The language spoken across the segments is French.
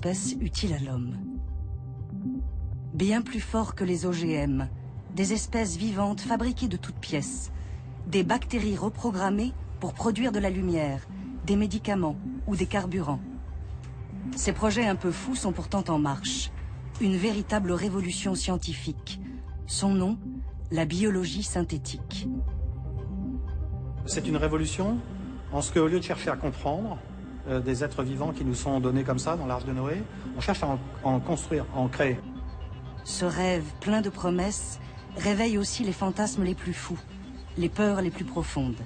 espèces utiles à l'homme. Bien plus forts que les OGM, des espèces vivantes fabriquées de toutes pièces, des bactéries reprogrammées pour produire de la lumière, des médicaments ou des carburants. Ces projets un peu fous sont pourtant en marche. Une véritable révolution scientifique. Son nom, la biologie synthétique. C'est une révolution en ce qu'au lieu de chercher à comprendre des êtres vivants qui nous sont donnés comme ça dans l'Arche de Noé, on cherche à en construire, à en créer. Ce rêve plein de promesses réveille aussi les fantasmes les plus fous, les peurs les plus profondes.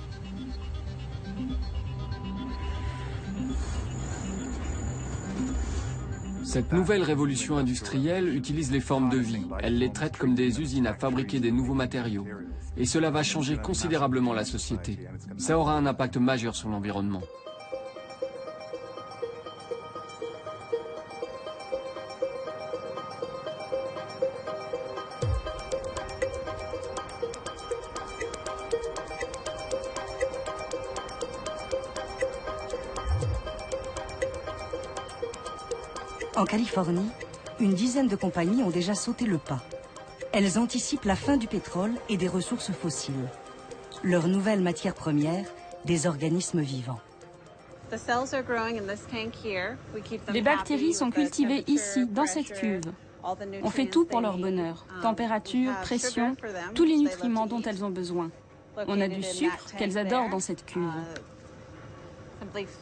Cette nouvelle révolution industrielle utilise les formes de vie. Elle les traite comme des usines à fabriquer des nouveaux matériaux. Et cela va changer considérablement la société. Ça aura un impact majeur sur l'environnement. En Californie, une dizaine de compagnies ont déjà sauté le pas. Elles anticipent la fin du pétrole et des ressources fossiles. Leur nouvelle matière première, des organismes vivants. Les bactéries sont cultivées ici, dans cette cuve. On fait tout pour leur bonheur. Température, pression, tous les nutriments dont elles ont besoin. On a du sucre qu'elles adorent dans cette cuve.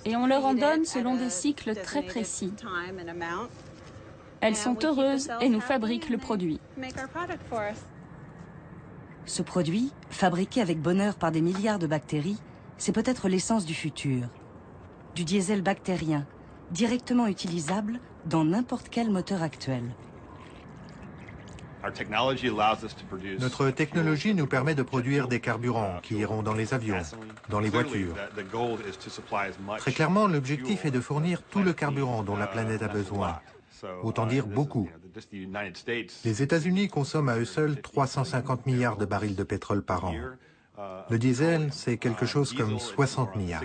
Et on leur en donne selon des cycles très précis. Elles sont heureuses et nous fabriquent le produit. Ce produit, fabriqué avec bonheur par des milliards de bactéries, c'est peut-être l'essence du futur. Du diesel bactérien, directement utilisable dans n'importe quel moteur actuel. Notre technologie nous permet de produire des carburants qui iront dans les avions, dans les voitures. Très clairement, l'objectif est de fournir tout le carburant dont la planète a besoin. Autant dire beaucoup. Les États-Unis consomment à eux seuls 350 milliards de barils de pétrole par an. Le diesel, c'est quelque chose comme 60 milliards.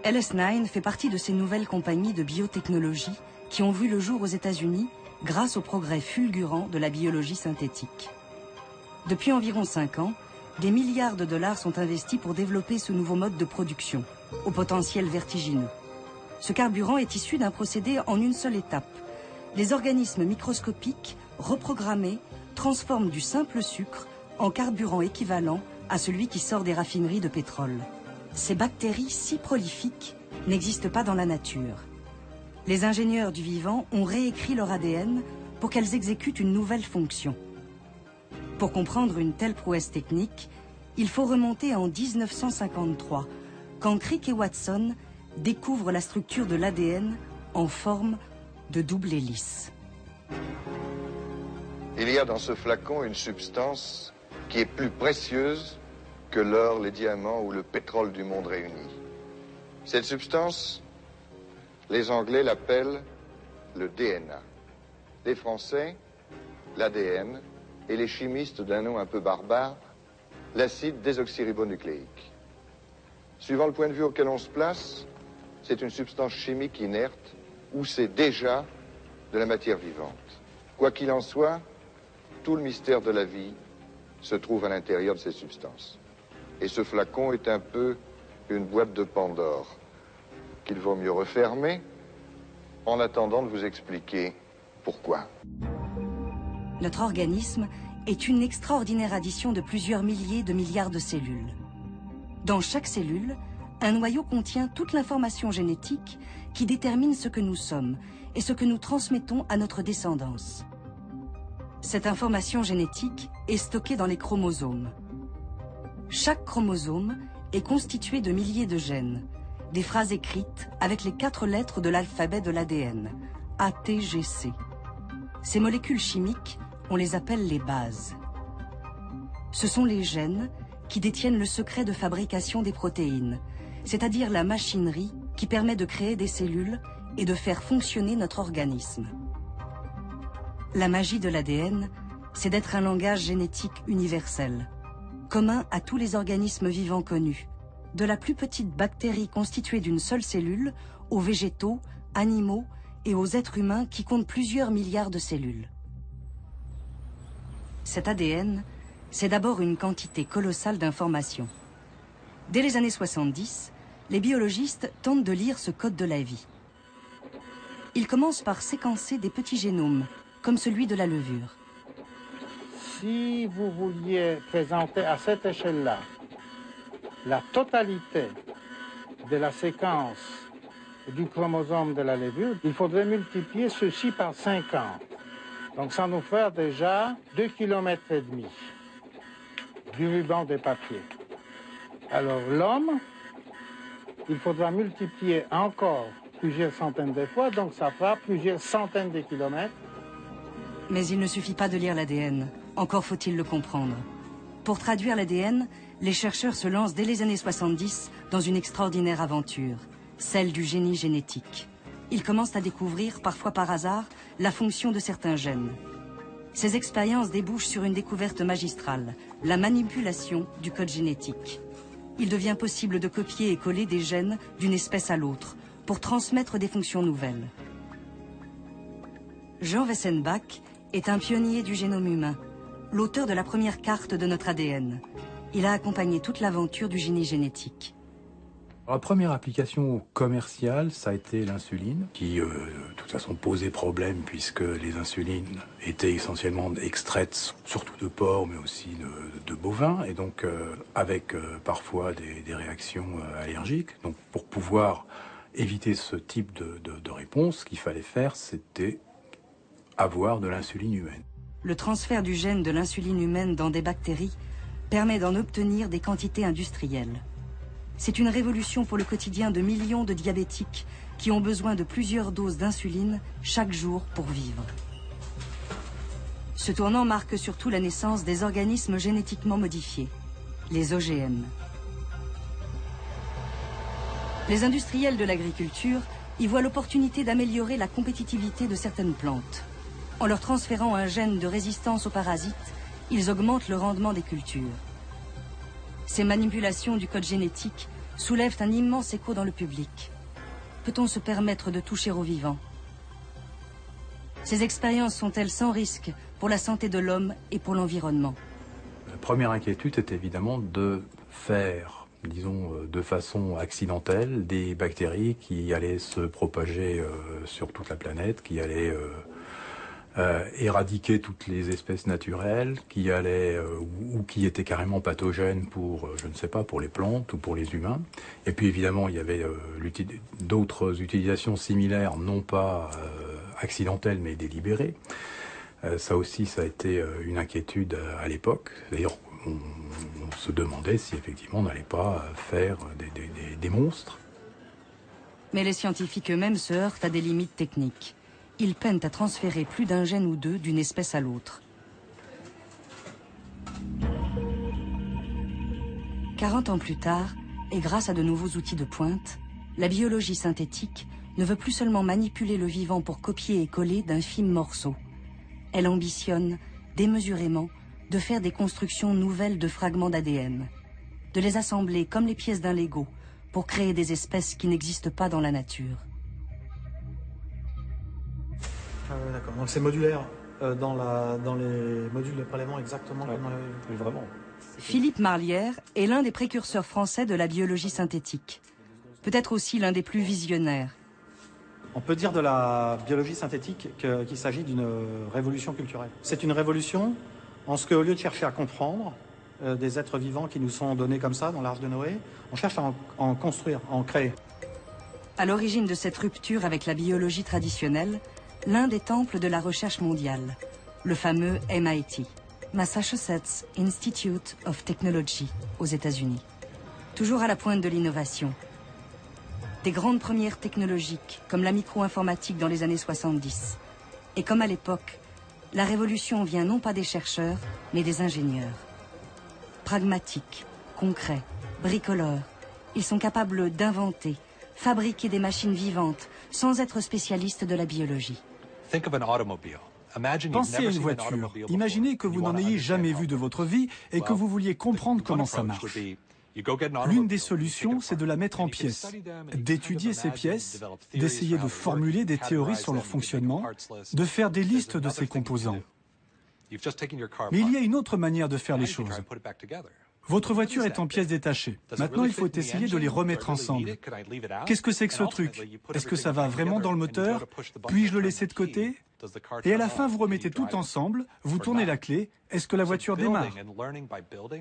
LS9 fait partie de ces nouvelles compagnies de biotechnologie qui ont vu le jour aux États-Unis grâce au progrès fulgurant de la biologie synthétique. Depuis environ 5 ans, des milliards de dollars sont investis pour développer ce nouveau mode de production, au potentiel vertigineux. Ce carburant est issu d'un procédé en une seule étape. Les organismes microscopiques, reprogrammés, transforment du simple sucre en carburant équivalent à celui qui sort des raffineries de pétrole. Ces bactéries si prolifiques n'existent pas dans la nature. Les ingénieurs du vivant ont réécrit leur ADN pour qu'elles exécutent une nouvelle fonction. Pour comprendre une telle prouesse technique, il faut remonter en 1953, quand Crick et Watson découvrent la structure de l'ADN en forme de double hélice. Il y a dans ce flacon une substance qui est plus précieuse que l'or, les diamants ou le pétrole du monde réunis. Cette substance, les Anglais l'appellent le DNA. Les Français, l'ADN, et les chimistes d'un nom un peu barbare, l'acide désoxyribonucléique. Suivant le point de vue auquel on se place, c'est une substance chimique inerte ou c'est déjà de la matière vivante. Quoi qu'il en soit, tout le mystère de la vie se trouve à l'intérieur de ces substances. Et ce flacon est un peu une boîte de Pandore qu'il vaut mieux refermer en attendant de vous expliquer pourquoi. Notre organisme est une extraordinaire addition de plusieurs milliers de milliards de cellules. Dans chaque cellule, un noyau contient toute l'information génétique qui détermine ce que nous sommes et ce que nous transmettons à notre descendance. Cette information génétique est stockée dans les chromosomes. Chaque chromosome est constitué de milliers de gènes, des phrases écrites avec les 4 lettres de l'alphabet de l'ADN, A, T, G, C. Ces molécules chimiques, on les appelle les bases. Ce sont les gènes qui détiennent le secret de fabrication des protéines, c'est-à-dire la machinerie qui permet de créer des cellules et de faire fonctionner notre organisme. La magie de l'ADN, c'est d'être un langage génétique universel, commun à tous les organismes vivants connus, de la plus petite bactérie constituée d'une seule cellule, aux végétaux, animaux et aux êtres humains qui comptent plusieurs milliards de cellules. Cet ADN, c'est d'abord une quantité colossale d'informations. Dès les années 70, les biologistes tentent de lire ce code de la vie. Ils commencent par séquencer des petits génomes, comme celui de la levure. Si vous vouliez présenter à cette échelle-là la totalité de la séquence du chromosome de la levure, il faudrait multiplier ceci par 50. Donc ça nous fait déjà 2,5 km du ruban de papier. Alors l'homme, il faudra multiplier encore plusieurs centaines de fois, donc ça fera plusieurs centaines de kilomètres. Mais il ne suffit pas de lire l'ADN, encore faut-il le comprendre. Pour traduire l'ADN, les chercheurs se lancent dès les années 70 dans une extraordinaire aventure, celle du génie génétique. Ils commencent à découvrir, parfois par hasard, la fonction de certains gènes. Ces expériences débouchent sur une découverte magistrale, la manipulation du code génétique. Il devient possible de copier et coller des gènes d'une espèce à l'autre pour transmettre des fonctions nouvelles. Jean Wessenbach est un pionnier du génome humain, l'auteur de la première carte de notre ADN. Il a accompagné toute l'aventure du génie génétique. La première application commerciale, ça a été l'insuline, qui de toute façon posait problème puisque les insulines étaient essentiellement extraites surtout de porcs mais aussi de bovins et donc avec parfois des réactions allergiques. Donc pour pouvoir éviter ce type de réponse, ce qu'il fallait faire, c'était avoir de l'insuline humaine. Le transfert du gène de l'insuline humaine dans des bactéries permet d'en obtenir des quantités industrielles. C'est une révolution pour le quotidien de millions de diabétiques qui ont besoin de plusieurs doses d'insuline chaque jour pour vivre. Ce tournant marque surtout la naissance des organismes génétiquement modifiés, les OGM. Les industriels de l'agriculture y voient l'opportunité d'améliorer la compétitivité de certaines plantes. En leur transférant un gène de résistance aux parasites, ils augmentent le rendement des cultures. Ces manipulations du code génétique soulèvent un immense écho dans le public. Peut-on se permettre de toucher aux vivants? Ces expériences sont-elles sans risque pour la santé de l'homme et pour l'environnement? La première inquiétude est évidemment de faire, disons, de façon accidentelle, des bactéries qui allaient se propager sur toute la planète, qui allaient éradiquer toutes les espèces naturelles, qui allaient ou qui étaient carrément pathogènes pour, je ne sais pas, pour les plantes ou pour les humains. Et puis évidemment, il y avait d'autres utilisations similaires, non pas accidentelles mais délibérées. Ça aussi, ça a été une inquiétude à l'époque. D'ailleurs, on se demandait si effectivement on n'allait pas faire des monstres. Mais les scientifiques eux-mêmes se heurtent à des limites techniques. Ils peinent à transférer plus d'un gène ou deux d'une espèce à l'autre. 40 ans plus tard, et grâce à de nouveaux outils de pointe, la biologie synthétique ne veut plus seulement manipuler le vivant pour copier et coller d'infimes morceaux. Elle ambitionne, démesurément, de faire des constructions nouvelles de fragments d'ADN, de les assembler comme les pièces d'un Lego pour créer des espèces qui n'existent pas dans la nature. D'accord, donc c'est modulaire dans les modules de prélèvement exactement comme oui, vraiment. Philippe Marlière est l'un des précurseurs français de la biologie synthétique. Peut-être aussi l'un des plus visionnaires. On peut dire de la biologie synthétique qu'il s'agit d'une révolution culturelle. C'est une révolution en ce qu'au lieu de chercher à comprendre des êtres vivants qui nous sont donnés comme ça dans l'Arche de Noé, on cherche à en construire, à en créer. À l'origine de cette rupture avec la biologie traditionnelle, l'un des temples de la recherche mondiale, le fameux MIT, Massachusetts Institute of Technology, aux États-Unis. Toujours à la pointe de l'innovation. Des grandes premières technologiques, comme la micro-informatique dans les années 70. Et comme à l'époque, la révolution vient non pas des chercheurs, mais des ingénieurs. Pragmatiques, concrets, bricoleurs, ils sont capables d'inventer, fabriquer des machines vivantes, sans être spécialistes de la biologie. Pensez à une voiture. Imaginez que vous n'en ayez jamais vu de votre vie et que vous vouliez comprendre comment ça marche. L'une des solutions, c'est de la mettre en pièces, d'étudier ces pièces, d'essayer de formuler des théories sur leur fonctionnement, de faire des listes de ces composants. Mais il y a une autre manière de faire les choses. Votre voiture est en pièces détachées. Maintenant, il faut essayer de les remettre ensemble. Qu'est-ce que c'est que ce truc? Est-ce que ça va vraiment dans le moteur? Puis-je le laisser de côté? Et à la fin, vous remettez tout ensemble, vous tournez la clé. Est-ce que la voiture démarre?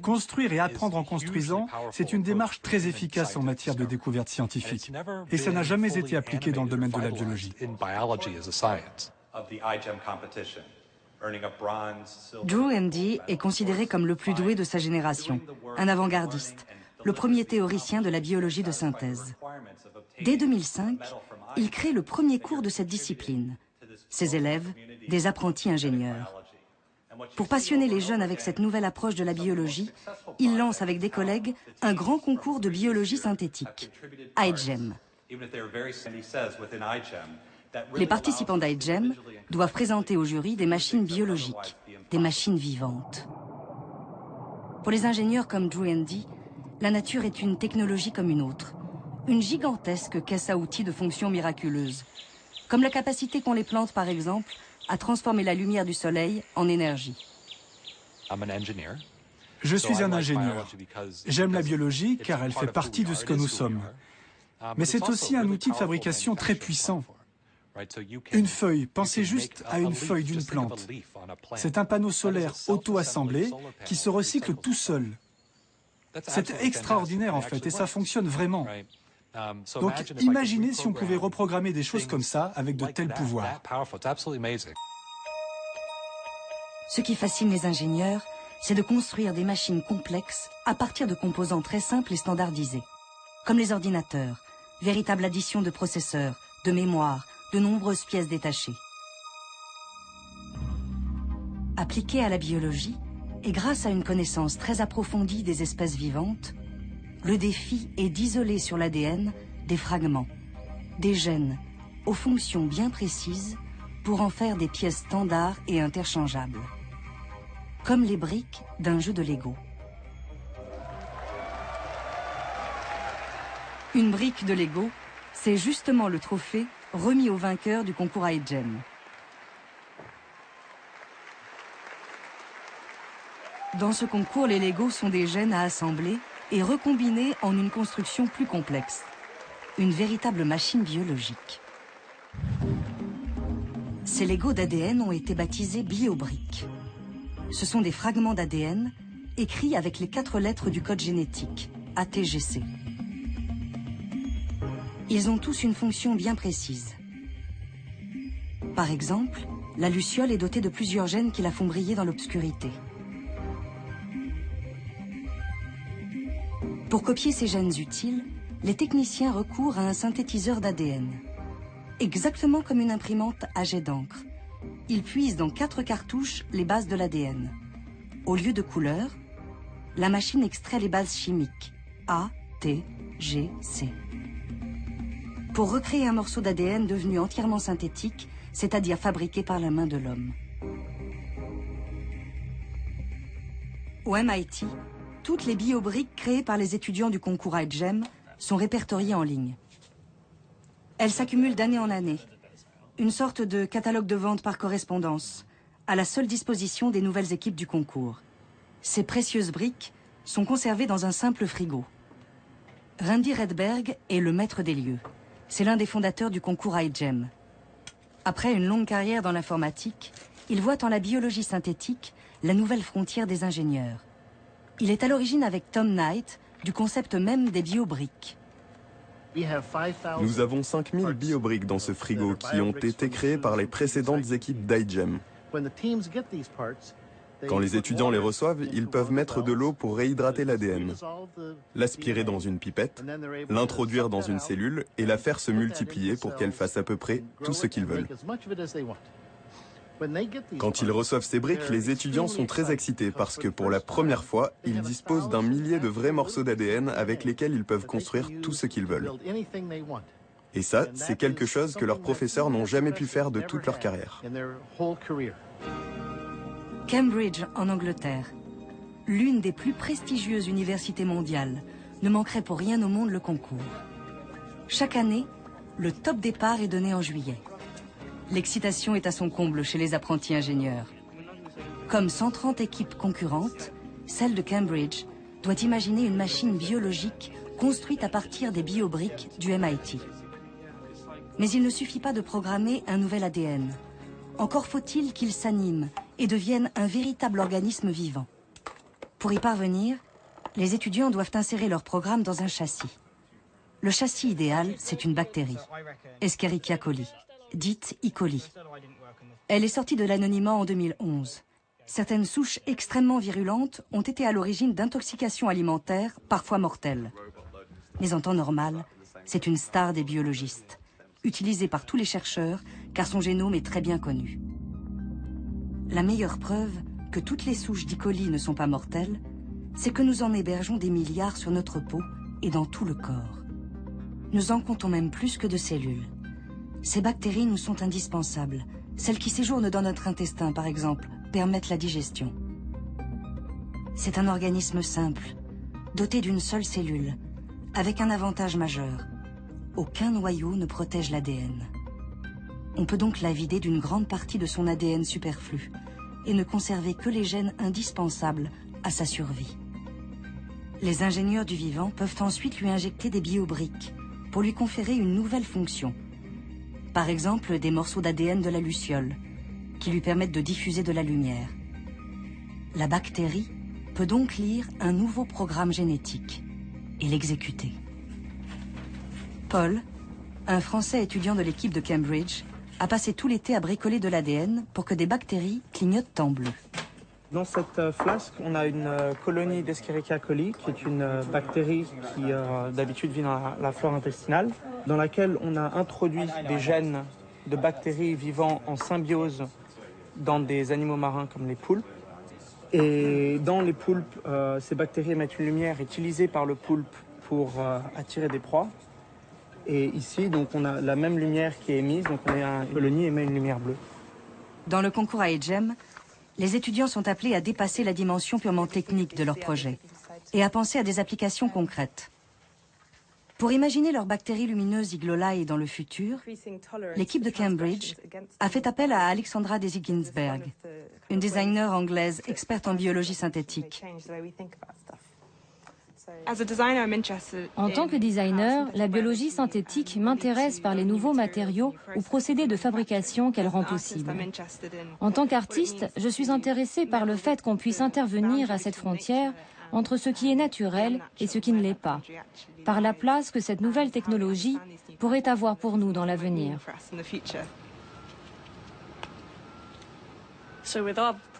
Construire et apprendre en construisant, c'est une démarche très efficace en matière de découverte scientifique. Et ça n'a jamais été appliqué dans le domaine de la biologie. Drew Handy est considéré comme le plus doué de sa génération, un avant-gardiste, le premier théoricien de la biologie de synthèse. Dès 2005, il crée le premier cours de cette discipline. Ses élèves, des apprentis ingénieurs. Pour passionner les jeunes avec cette nouvelle approche de la biologie, il lance avec des collègues un grand concours de biologie synthétique, iGEM. Les participants d'iGEM doivent présenter au jury des machines biologiques, des machines vivantes. Pour les ingénieurs comme Drew Handy, la nature est une technologie comme une autre, une gigantesque caisse à outils de fonctions miraculeuses, comme la capacité qu'ont les plantes, par exemple, à transformer la lumière du soleil en énergie. Je suis un ingénieur. J'aime la biologie car elle fait partie de ce que nous sommes. Mais c'est aussi un outil de fabrication très puissant. Une feuille, pensez juste à une feuille d'une plante. C'est un panneau solaire auto-assemblé qui se recycle tout seul. C'est extraordinaire en fait et ça fonctionne vraiment. Donc imaginez si on pouvait reprogrammer des choses comme ça avec de tels pouvoirs. Ce qui fascine les ingénieurs, c'est de construire des machines complexes à partir de composants très simples et standardisés, comme les ordinateurs, véritable addition de processeurs, de mémoire, de nombreuses pièces détachées. Appliqué à la biologie, et grâce à une connaissance très approfondie des espèces vivantes, le défi est d'isoler sur l'ADN des fragments, des gènes, aux fonctions bien précises pour en faire des pièces standards et interchangeables, comme les briques d'un jeu de Lego. Une brique de Lego, c'est justement le trophée remis au vainqueur du concours iGEM. Dans ce concours, les Legos sont des gènes à assembler et recombiner en une construction plus complexe. Une véritable machine biologique. Ces Legos d'ADN ont été baptisés biobriques. Ce sont des fragments d'ADN écrits avec les 4 lettres du code génétique, ATGC. Ils ont tous une fonction bien précise. Par exemple, la luciole est dotée de plusieurs gènes qui la font briller dans l'obscurité. Pour copier ces gènes utiles, les techniciens recourent à un synthétiseur d'ADN. Exactement comme une imprimante à jet d'encre, ils puisent dans 4 cartouches les bases de l'ADN. Au lieu de couleurs, la machine extrait les bases chimiques A, T, G, C. Pour recréer un morceau d'ADN devenu entièrement synthétique, c'est-à-dire fabriqué par la main de l'homme. Au MIT, toutes les biobriques créées par les étudiants du concours iGEM sont répertoriées en ligne. Elles s'accumulent d'année en année. Une sorte de catalogue de vente par correspondance, à la seule disposition des nouvelles équipes du concours. Ces précieuses briques sont conservées dans un simple frigo. Randy Redberg est le maître des lieux. C'est l'un des fondateurs du concours iGEM. Après une longue carrière dans l'informatique, il voit en la biologie synthétique la nouvelle frontière des ingénieurs. Il est à l'origine avec Tom Knight du concept même des biobriques. Nous avons 5000 biobriques dans ce frigo qui ont été créées par les précédentes équipes d'iGEM. Quand les étudiants les reçoivent, ils peuvent mettre de l'eau pour réhydrater l'ADN, l'aspirer dans une pipette, l'introduire dans une cellule et la faire se multiplier pour qu'elle fasse à peu près tout ce qu'ils veulent. Quand ils reçoivent ces briques, les étudiants sont très excités parce que pour la première fois, ils disposent d'un millier de vrais morceaux d'ADN avec lesquels ils peuvent construire tout ce qu'ils veulent. Et ça, c'est quelque chose que leurs professeurs n'ont jamais pu faire de toute leur carrière. Cambridge, en Angleterre, l'une des plus prestigieuses universités mondiales, ne manquerait pour rien au monde le concours. Chaque année, le top départ est donné en juillet. L'excitation est à son comble chez les apprentis ingénieurs. Comme 130 équipes concurrentes, celle de Cambridge doit imaginer une machine biologique construite à partir des biobriques du MIT. Mais il ne suffit pas de programmer un nouvel ADN. Encore faut-il qu'il s'anime et devienne un véritable organisme vivant. Pour y parvenir, les étudiants doivent insérer leur programme dans un châssis. Le châssis idéal, c'est une bactérie, Escherichia coli, dite E. coli. Elle est sortie de l'anonymat en 2011. Certaines souches extrêmement virulentes ont été à l'origine d'intoxications alimentaires, parfois mortelles. Mais en temps normal, c'est une star des biologistes, utilisée par tous les chercheurs car son génome est très bien connu. La meilleure preuve que toutes les souches d'E. coli ne sont pas mortelles, c'est que nous en hébergeons des milliards sur notre peau et dans tout le corps. Nous en comptons même plus que de cellules. Ces bactéries nous sont indispensables. Celles qui séjournent dans notre intestin, par exemple, permettent la digestion. C'est un organisme simple, doté d'une seule cellule, avec un avantage majeur. Aucun noyau ne protège l'ADN. On peut donc la vider d'une grande partie de son ADN superflu et ne conserver que les gènes indispensables à sa survie. Les ingénieurs du vivant peuvent ensuite lui injecter des biobriques pour lui conférer une nouvelle fonction. Par exemple, des morceaux d'ADN de la luciole, qui lui permettent de diffuser de la lumière. La bactérie peut donc lire un nouveau programme génétique et l'exécuter. Paul, un Français étudiant de l'équipe de Cambridge, a passé tout l'été à bricoler de l'ADN pour que des bactéries clignotent en bleu. Dans cette flasque, on a une colonie d'Escherichia coli, qui est une bactérie qui d'habitude vit dans la flore intestinale, dans laquelle on a introduit des gènes de bactéries vivant en symbiose dans des animaux marins comme les poulpes. Et dans les poulpes, ces bactéries émettent une lumière utilisée par le poulpe pour attirer des proies. Et ici, donc, on a la même lumière qui est émise, donc le nid émet une lumière bleue. Dans le concours AEGEM, les étudiants sont appelés à dépasser la dimension purement technique de leur projet et à penser à des applications concrètes. Pour imaginer leurs bactéries lumineuses Iglolae dans le futur, l'équipe de Cambridge a fait appel à Alexandra Daisy-Ginsberg, une designer anglaise experte en biologie synthétique. En tant que designer, la biologie synthétique m'intéresse par les nouveaux matériaux ou procédés de fabrication qu'elle rend possible. En tant qu'artiste, je suis intéressée par le fait qu'on puisse intervenir à cette frontière entre ce qui est naturel et ce qui ne l'est pas, par la place que cette nouvelle technologie pourrait avoir pour nous dans l'avenir.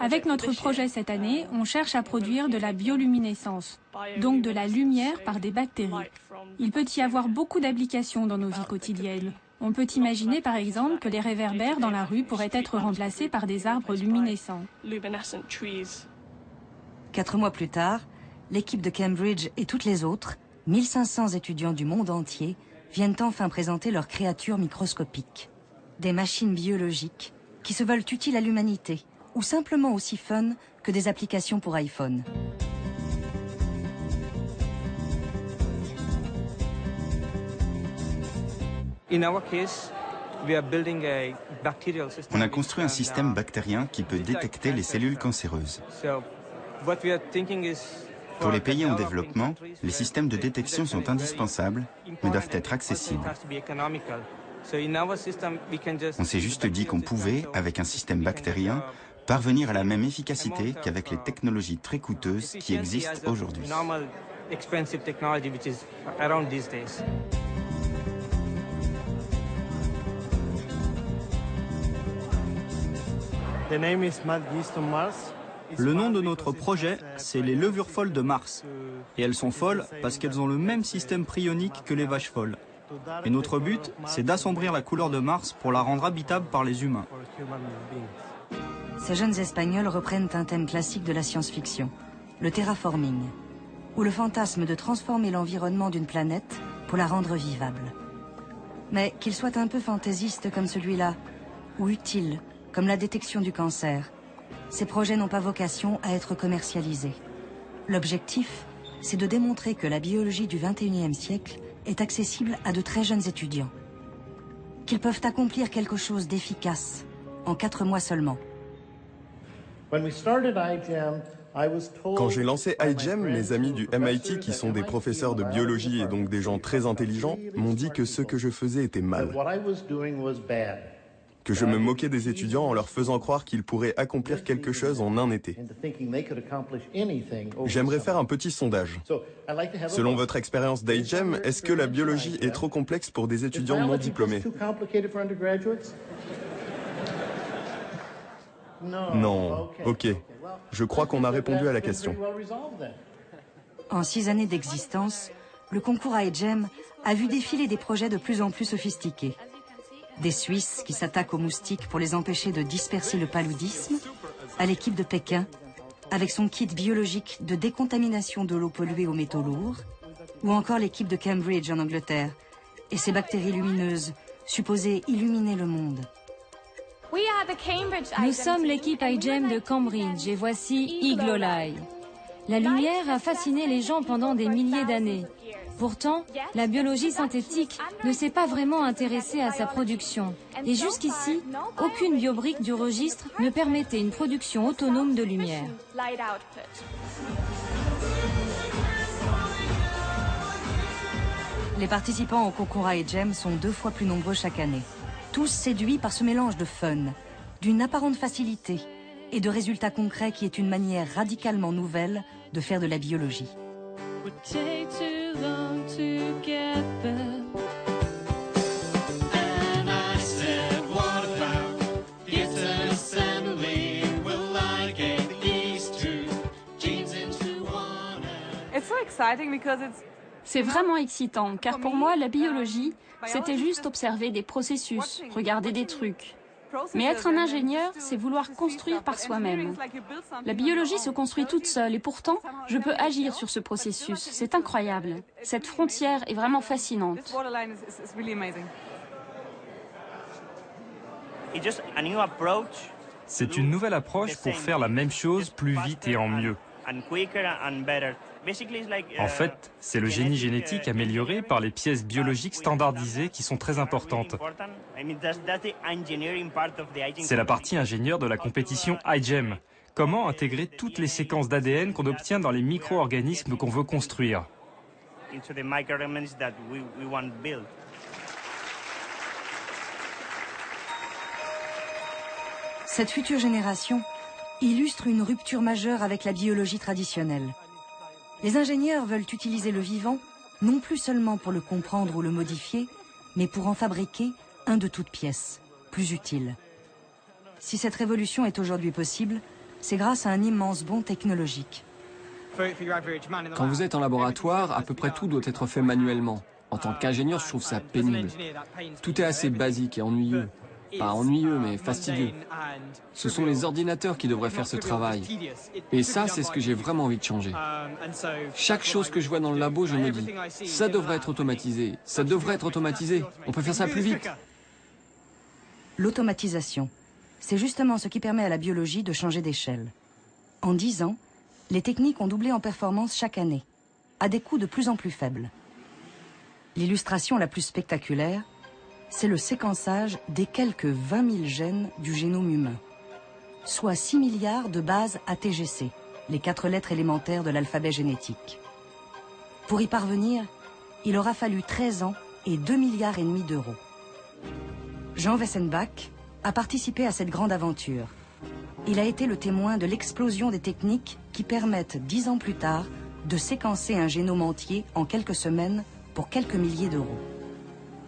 Avec notre projet cette année, on cherche à produire de la bioluminescence, donc de la lumière par des bactéries. Il peut y avoir beaucoup d'applications dans nos vies quotidiennes. On peut imaginer par exemple que les réverbères dans la rue pourraient être remplacés par des arbres luminescents. 4 mois plus tard, l'équipe de Cambridge et toutes les autres, 1500 étudiants du monde entier, viennent enfin présenter leurs créatures microscopiques. Des machines biologiques qui se veulent utiles à l'humanité, ou simplement aussi fun que des applications pour iPhone. On a construit un système bactérien qui peut détecter les cellules cancéreuses. Pour les pays en développement, les systèmes de détection sont indispensables, mais doivent être accessibles. On s'est juste dit qu'on pouvait, avec un système bactérien, parvenir à la même efficacité qu'avec les technologies très coûteuses qui existent aujourd'hui. Le nom de notre projet, c'est les levures folles de Mars. Et elles sont folles parce qu'elles ont le même système prionique que les vaches folles. Et notre but, c'est d'assombrir la couleur de Mars pour la rendre habitable par les humains. Ces jeunes Espagnols reprennent un thème classique de la science-fiction, le terraforming, ou le fantasme de transformer l'environnement d'une planète pour la rendre vivable. Mais qu'il soit un peu fantaisiste comme celui-là, ou utile, comme la détection du cancer, ces projets n'ont pas vocation à être commercialisés. L'objectif, c'est de démontrer que la biologie du XXIe siècle est accessible à de très jeunes étudiants. Qu'ils peuvent accomplir quelque chose d'efficace en 4 mois seulement. Quand j'ai lancé iGEM, mes amis du MIT, qui sont des professeurs de biologie et donc des gens très intelligents, m'ont dit que ce que je faisais était mal. Que je me moquais des étudiants en leur faisant croire qu'ils pourraient accomplir quelque chose en un été. J'aimerais faire un petit sondage. Selon votre expérience d'iGEM, est-ce que la biologie est trop complexe pour des étudiants non diplômés? Non, ok. Je crois qu'on a répondu à la question. En 6 années d'existence, le concours iGEM a vu défiler des projets de plus en plus sophistiqués. Des Suisses qui s'attaquent aux moustiques pour les empêcher de disperser le paludisme, à l'équipe de Pékin, avec son kit biologique de décontamination de l'eau polluée aux métaux lourds, ou encore l'équipe de Cambridge en Angleterre, et ses bactéries lumineuses, supposées illuminer le monde. Nous sommes l'équipe iGEM de Cambridge et voici Iglolai. La lumière a fasciné les gens pendant des milliers d'années. Pourtant, la biologie synthétique ne s'est pas vraiment intéressée à sa production. Et jusqu'ici, aucune biobrique du registre ne permettait une production autonome de lumière. Les participants au concours iGEM sont 2 fois plus nombreux chaque année. Tous séduits par ce mélange de fun, d'une apparente facilité et de résultats concrets qui est une manière radicalement nouvelle de faire de la biologie. C'est vraiment excitant, car pour moi, la biologie, c'était juste observer des processus, regarder des trucs. Mais être un ingénieur, c'est vouloir construire par soi-même. La biologie se construit toute seule et pourtant, je peux agir sur ce processus. C'est incroyable. Cette frontière est vraiment fascinante. C'est une nouvelle approche pour faire la même chose plus vite et en mieux. En fait, c'est le génie génétique amélioré par les pièces biologiques standardisées qui sont très importantes. C'est la partie ingénieure de la compétition iGEM. Comment intégrer toutes les séquences d'ADN qu'on obtient dans les micro-organismes qu'on veut construire. Cette future génération illustre une rupture majeure avec la biologie traditionnelle. Les ingénieurs veulent utiliser le vivant, non plus seulement pour le comprendre ou le modifier, mais pour en fabriquer un de toutes pièces, plus utile. Si cette révolution est aujourd'hui possible, c'est grâce à un immense bond technologique. Quand vous êtes en laboratoire, à peu près tout doit être fait manuellement. En tant qu'ingénieur, je trouve ça pénible. Tout est assez basique et ennuyeux. Pas ennuyeux, mais fastidieux. Ce sont les ordinateurs qui devraient faire ce travail. Et ça, c'est ce que j'ai vraiment envie de changer. Chaque chose que je vois dans le labo, je me dis, ça devrait être automatisé, ça devrait être automatisé, on peut faire ça plus vite. L'automatisation, c'est justement ce qui permet à la biologie de changer d'échelle. En 10 ans, les techniques ont doublé en performance chaque année, à des coûts de plus en plus faibles. L'illustration la plus spectaculaire, c'est le séquençage des quelques 20 000 gènes du génome humain, soit 6 milliards de bases ATGC, les 4 lettres élémentaires de l'alphabet génétique. Pour y parvenir, il aura fallu 13 ans et 2,5 milliards d'euros. Jean Wessenbach a participé à cette grande aventure. Il a été le témoin de l'explosion des techniques qui permettent 10 ans plus tard de séquencer un génome entier en quelques semaines pour quelques milliers d'euros.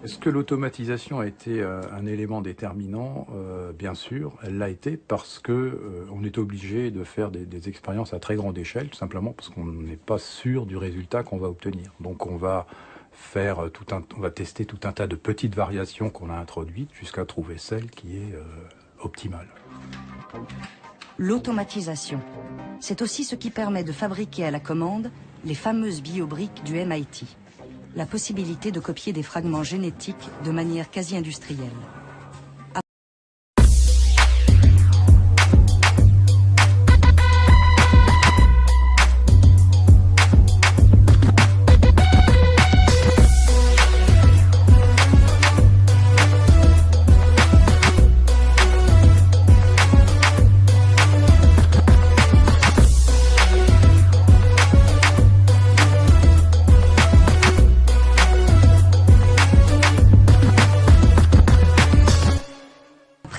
Est-ce que l'automatisation a été un élément déterminant? Bien sûr, elle l'a été parce que on est obligé de faire des expériences à très grande échelle, tout simplement parce qu'on n'est pas sûr du résultat qu'on va obtenir. Donc on va faire on va tester tout un tas de petites variations qu'on a introduites jusqu'à trouver celle qui est optimale. L'automatisation, c'est aussi ce qui permet de fabriquer à la commande les fameuses biobriques du MIT. La possibilité de copier des fragments génétiques de manière quasi industrielle.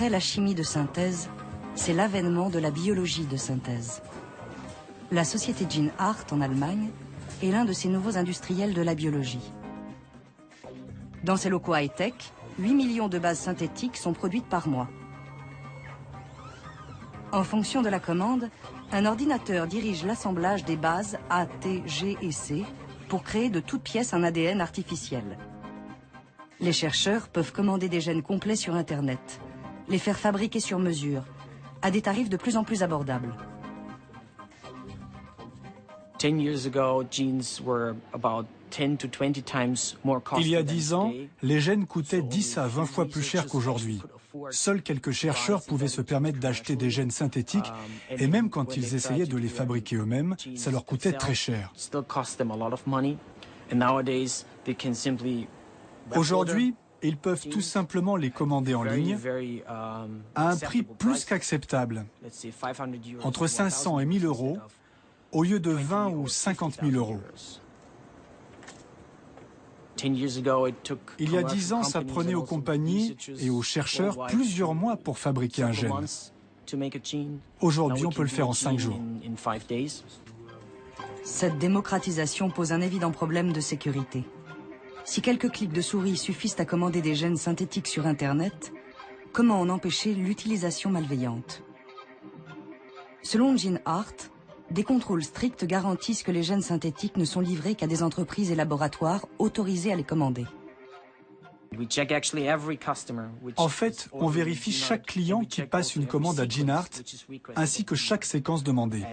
Après la chimie de synthèse, c'est l'avènement de la biologie de synthèse. La société Gene Hart en Allemagne est l'un de ces nouveaux industriels de la biologie. Dans ses locaux high-tech, 8 millions de bases synthétiques sont produites par mois. En fonction de la commande, un ordinateur dirige l'assemblage des bases A, T, G et C pour créer de toutes pièces un ADN artificiel. Les chercheurs peuvent commander des gènes complets sur Internet, les faire fabriquer sur mesure, à des tarifs de plus en plus abordables. 10 years ago, genes were about 10 to 20 times more costly. Il y a 10 ans, les gènes coûtaient 10 à 20 fois plus cher qu'aujourd'hui. Seuls quelques chercheurs pouvaient se permettre d'acheter des gènes synthétiques et même quand ils essayaient de les fabriquer eux-mêmes, ça leur coûtait très cher. Aujourd'hui, ils peuvent tout simplement les commander en ligne à un prix plus qu'acceptable, entre 500 et 1000 euros, au lieu de 20 ou 50 000 euros. Il y a 10 ans, ça prenait aux compagnies et aux chercheurs plusieurs mois pour fabriquer un gène. Aujourd'hui, on peut le faire en 5 jours. Cette démocratisation pose un évident problème de sécurité. Si quelques clics de souris suffisent à commander des gènes synthétiques sur Internet, comment en empêcher l'utilisation malveillante? Selon Gene Hart, des contrôles stricts garantissent que les gènes synthétiques ne sont livrés qu'à des entreprises et laboratoires autorisés à les commander. En fait, on vérifie chaque client qui passe une commande à Gene Hart, ainsi que chaque séquence demandée.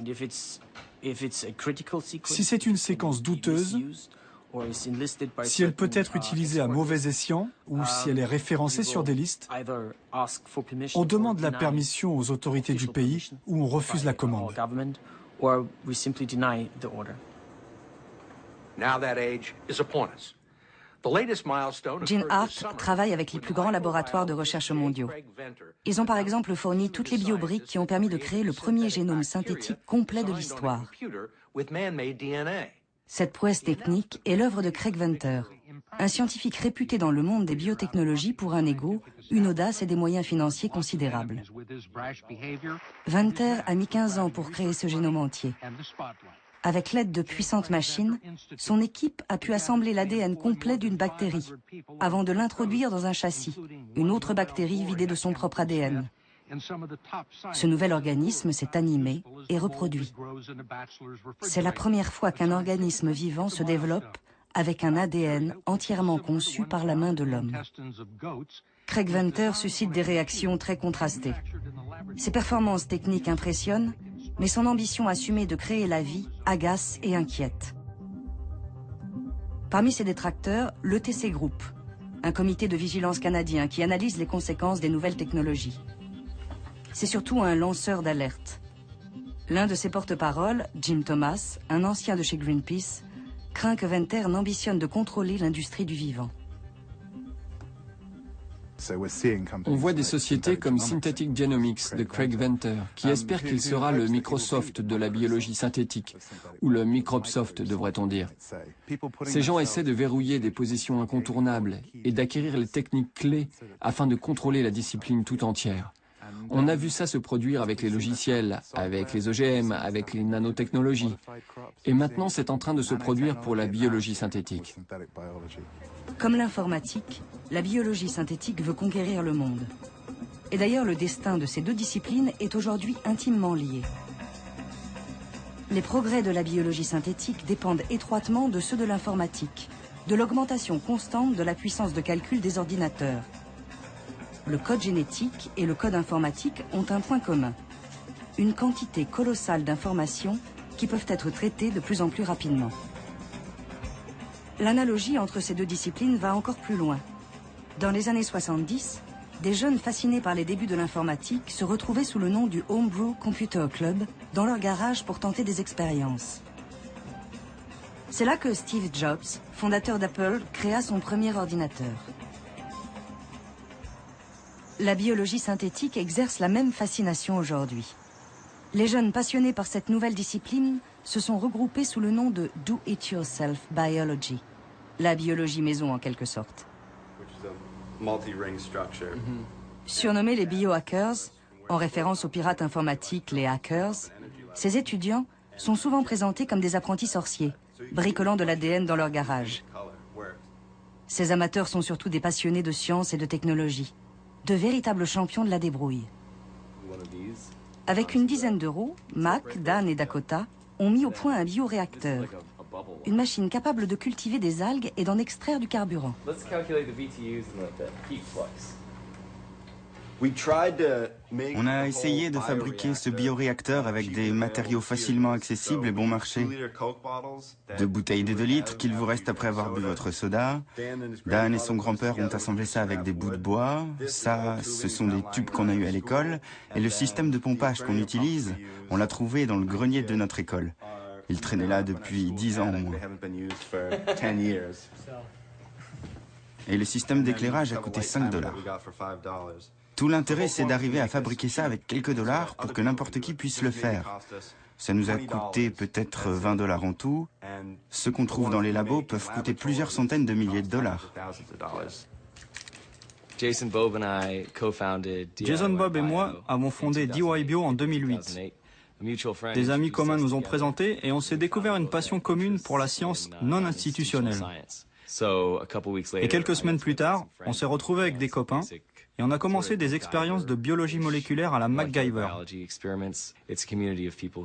Si c'est une séquence douteuse, si elle peut être utilisée à mauvais escient ou si elle est référencée sur des listes, on demande la permission aux autorités du pays ou on refuse la commande. Gene Hart travaille avec les plus grands laboratoires de recherche mondiaux. Ils ont par exemple fourni toutes les biobriques qui ont permis de créer le premier génome synthétique complet de l'histoire. Cette prouesse technique est l'œuvre de Craig Venter, un scientifique réputé dans le monde des biotechnologies pour un ego, une audace et des moyens financiers considérables. Venter a mis 15 ans pour créer ce génome entier. Avec l'aide de puissantes machines, son équipe a pu assembler l'ADN complet d'une bactérie, avant de l'introduire dans un châssis, une autre bactérie vidée de son propre ADN. Ce nouvel organisme s'est animé et reproduit. C'est la première fois qu'un organisme vivant se développe avec un ADN entièrement conçu par la main de l'homme. Craig Venter suscite des réactions très contrastées. Ses performances techniques impressionnent, mais son ambition assumée de créer la vie agace et inquiète. Parmi ses détracteurs, l'ETC Group, un comité de vigilance canadien qui analyse les conséquences des nouvelles technologies. C'est surtout un lanceur d'alerte. L'un de ses porte-paroles, Jim Thomas, un ancien de chez Greenpeace, craint que Venter n'ambitionne de contrôler l'industrie du vivant. On voit des sociétés comme Synthetic Genomics de Craig Venter, qui espère qu'il sera le Microsoft de la biologie synthétique, ou le Microsoft devrait-on dire. Ces gens essaient de verrouiller des positions incontournables et d'acquérir les techniques clés afin de contrôler la discipline tout entière. On a vu ça se produire avec les logiciels, avec les OGM, avec les nanotechnologies. Et maintenant, c'est en train de se produire pour la biologie synthétique. Comme l'informatique, la biologie synthétique veut conquérir le monde. Et d'ailleurs, le destin de ces deux disciplines est aujourd'hui intimement lié. Les progrès de la biologie synthétique dépendent étroitement de ceux de l'informatique, de l'augmentation constante de la puissance de calcul des ordinateurs. Le code génétique et le code informatique ont un point commun, une quantité colossale d'informations qui peuvent être traitées de plus en plus rapidement. L'analogie entre ces deux disciplines va encore plus loin. Dans les années 70, des jeunes fascinés par les débuts de l'informatique se retrouvaient sous le nom du Homebrew Computer Club dans leur garage pour tenter des expériences. C'est là que Steve Jobs, fondateur d'Apple, créa son premier ordinateur. La biologie synthétique exerce la même fascination aujourd'hui. Les jeunes passionnés par cette nouvelle discipline se sont regroupés sous le nom de Do-It-Yourself Biology, la biologie maison en quelque sorte. Surnommés les biohackers, en référence aux pirates informatiques, les hackers, ces étudiants sont souvent présentés comme des apprentis sorciers, bricolant de l'ADN dans leur garage. Ces amateurs sont surtout des passionnés de science et de technologie, de véritables champions de la débrouille. Avec une dizaine d'euros, Mac, Dan et Dakota ont mis au point un bioréacteur, une machine capable de cultiver des algues et d'en extraire du carburant. On a essayé de fabriquer ce bioréacteur avec des matériaux facilement accessibles et bon marché. 2 bouteilles de 2 litres qu'il vous reste après avoir bu votre soda. Dan et son grand-père ont assemblé ça avec des bouts de bois. Ça, ce sont des tubes qu'on a eus à l'école. Et le système de pompage qu'on utilise, on l'a trouvé dans le grenier de notre école. Il traînait là depuis 10 ans au moins. Et le système d'éclairage a coûté 5 $. Tout l'intérêt, c'est d'arriver à fabriquer ça avec quelques dollars pour que n'importe qui puisse le faire. Ça nous a coûté peut-être 20 $ en tout. Ceux qu'on trouve dans les labos peuvent coûter plusieurs centaines de milliers de dollars. Jason Bob et moi avons fondé DY Bio en 2008. Des amis communs nous ont présenté et on s'est découvert une passion commune pour la science non institutionnelle. Et quelques semaines plus tard, on s'est retrouvés avec des copains et on a commencé des expériences de biologie moléculaire à la MacGyver.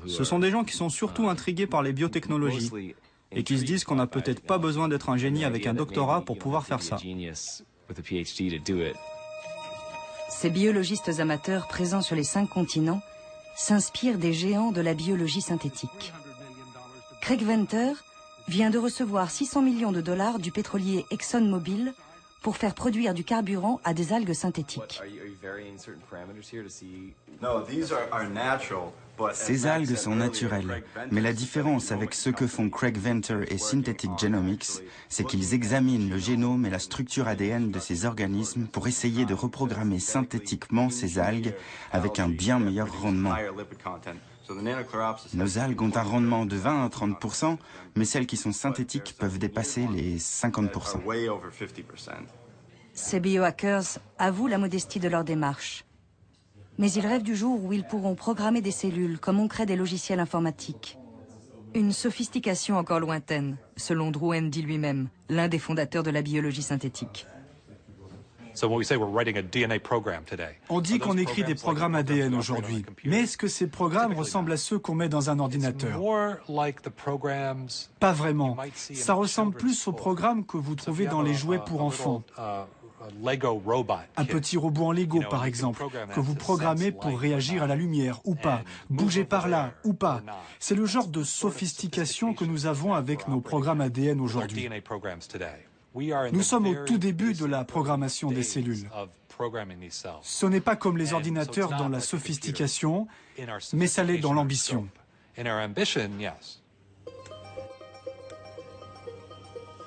Ce sont des gens qui sont surtout intrigués par les biotechnologies et qui se disent qu'on n'a peut-être pas besoin d'être un génie avec un doctorat pour pouvoir faire ça. Ces biologistes amateurs présents sur les 5 continents s'inspirent des géants de la biologie synthétique. Craig Venter vient de recevoir 600 millions de dollars du pétrolier ExxonMobil pour faire produire du carburant à des algues synthétiques. Ces algues sont naturelles, mais la différence avec ce que font Craig Venter et Synthetic Genomics, c'est qu'ils examinent le génome et la structure ADN de ces organismes pour essayer de reprogrammer synthétiquement ces algues avec un bien meilleur rendement. Nos algues ont un rendement de 20 à 30%, mais celles qui sont synthétiques peuvent dépasser les 50%. Ces biohackers avouent la modestie de leur démarche. Mais ils rêvent du jour où ils pourront programmer des cellules comme on crée des logiciels informatiques. Une sophistication encore lointaine, selon Drew Handy lui-même, l'un des fondateurs de la biologie synthétique. On dit qu'on écrit des programmes ADN aujourd'hui, mais est-ce que ces programmes ressemblent à ceux qu'on met dans un ordinateur? Pas vraiment. Ça ressemble plus aux programmes que vous trouvez dans les jouets pour enfants. Un petit robot en Lego, par exemple, que vous programmez pour réagir à la lumière ou pas, bouger par là ou pas. C'est le genre de sophistication que nous avons avec nos programmes ADN aujourd'hui. Nous sommes au tout début de la programmation des cellules. Ce n'est pas comme les ordinateurs dans la sophistication, mais ça l'est dans l'ambition.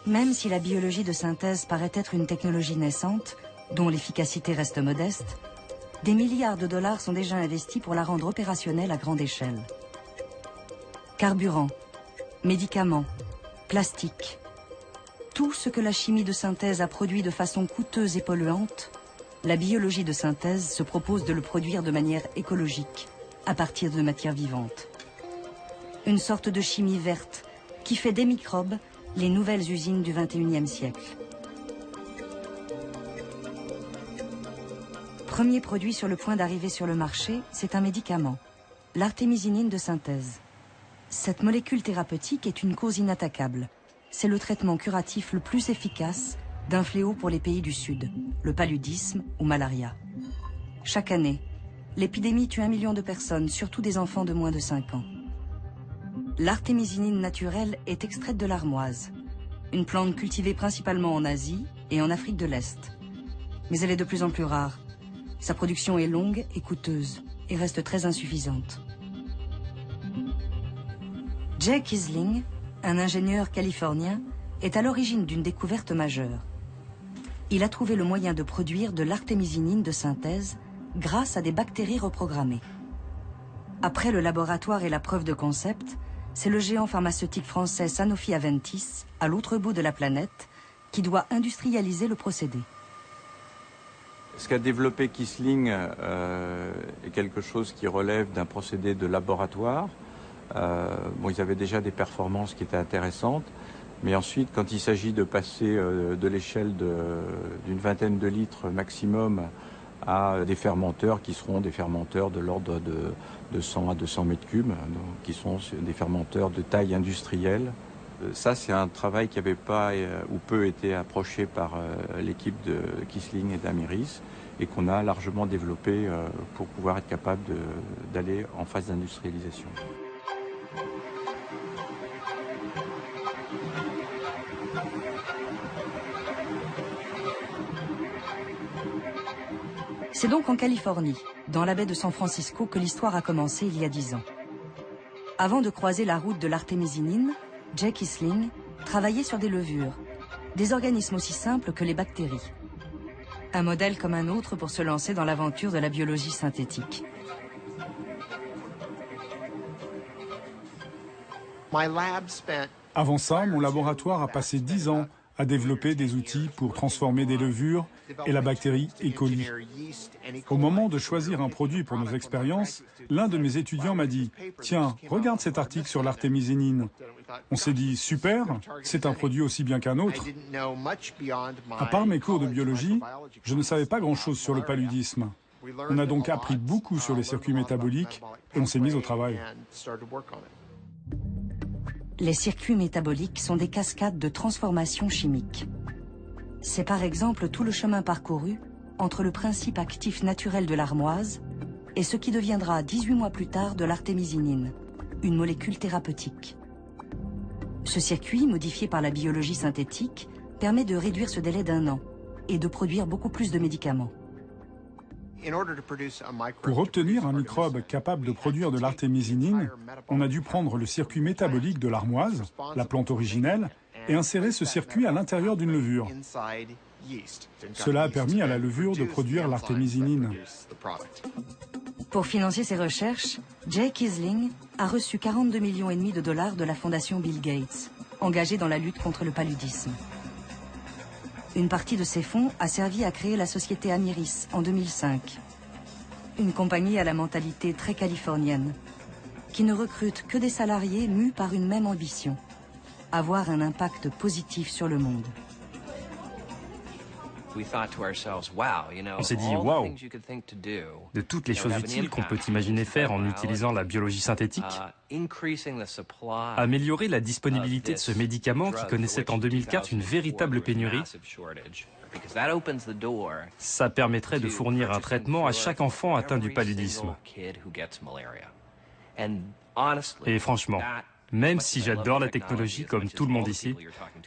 Même si la biologie de synthèse paraît être une technologie naissante, dont l'efficacité reste modeste, des milliards de dollars sont déjà investis pour la rendre opérationnelle à grande échelle. Carburant, médicaments, plastique, tout ce que la chimie de synthèse a produit de façon coûteuse et polluante, la biologie de synthèse se propose de le produire de manière écologique, à partir de matières vivantes. Une sorte de chimie verte qui fait des microbes les nouvelles usines du XXIe siècle. Premier produit sur le point d'arriver sur le marché, c'est un médicament, l'artémisinine de synthèse. Cette molécule thérapeutique est une cause inattaquable. C'est le traitement curatif le plus efficace d'un fléau pour les pays du Sud, le paludisme ou malaria. Chaque année, l'épidémie tue 1 million de personnes, surtout des enfants de moins de 5 ans. L'artémisinine naturelle est extraite de l'armoise, une plante cultivée principalement en Asie et en Afrique de l'Est. Mais elle est de plus en plus rare. Sa production est longue et coûteuse et reste très insuffisante. Jay Kisling, un ingénieur californien, est à l'origine d'une découverte majeure. Il a trouvé le moyen de produire de l'artémisinine de synthèse grâce à des bactéries reprogrammées. Après le laboratoire et la preuve de concept, c'est le géant pharmaceutique français Sanofi Aventis, à l'autre bout de la planète, qui doit industrialiser le procédé. Ce qu'a développé Kissling est quelque chose qui relève d'un procédé de laboratoire. Ils avaient déjà des performances qui étaient intéressantes, mais ensuite, quand il s'agit de passer de l'échelle d'une vingtaine de litres maximum à des fermenteurs qui seront des fermenteurs de l'ordre de 100 à 200 mètres cubes, donc, qui sont des fermenteurs de taille industrielle. Ça, c'est un travail qui n'avait pas ou peu été approché par l'équipe de Kissling et d'Amiris et qu'on a largement développé pour pouvoir être capable d'aller en phase d'industrialisation. C'est donc en Californie, dans la baie de San Francisco, que l'histoire a commencé il y a 10 ans. Avant de croiser la route de l'artémisinine, Jay Kissling travaillait sur des levures, des organismes aussi simples que les bactéries. Un modèle comme un autre pour se lancer dans l'aventure de la biologie synthétique. Avant ça, mon laboratoire a passé 10 ans à développer des outils pour transformer des levures et la bactérie E. coli. Au moment de choisir un produit pour nos expériences, l'un de mes étudiants m'a dit « Tiens, regarde cet article sur l'artémisinine ». On s'est dit « Super, c'est un produit aussi bien qu'un autre ». À part mes cours de biologie, je ne savais pas grand-chose sur le paludisme. On a donc appris beaucoup sur les circuits métaboliques et on s'est mis au travail. Les circuits métaboliques sont des cascades de transformations chimiques. C'est par exemple tout le chemin parcouru entre le principe actif naturel de l'armoise et ce qui deviendra 18 mois plus tard de l'artémisinine, une molécule thérapeutique. Ce circuit, modifié par la biologie synthétique, permet de réduire ce délai d'1 an et de produire beaucoup plus de médicaments. Pour obtenir un microbe capable de produire de l'artémisinine, on a dû prendre le circuit métabolique de l'armoise, la plante originelle, et insérer ce circuit à l'intérieur d'une levure. Cela a permis à la levure de produire l'artémisinine. Pour financer ses recherches, Jay Kissling a reçu 42,5 millions de dollars de la fondation Bill Gates, engagée dans la lutte contre le paludisme. Une partie de ces fonds a servi à créer la société Amiris en 2005. Une compagnie à la mentalité très californienne, qui ne recrute que des salariés mus par une même ambition, avoir un impact positif sur le monde. On s'est dit, waouh, de toutes les choses utiles qu'on peut imaginer faire en utilisant la biologie synthétique, améliorer la disponibilité de ce médicament qui connaissait en 2004 une véritable pénurie, ça permettrait de fournir un traitement à chaque enfant atteint du paludisme. Et franchement, même si j'adore la technologie comme tout le monde ici,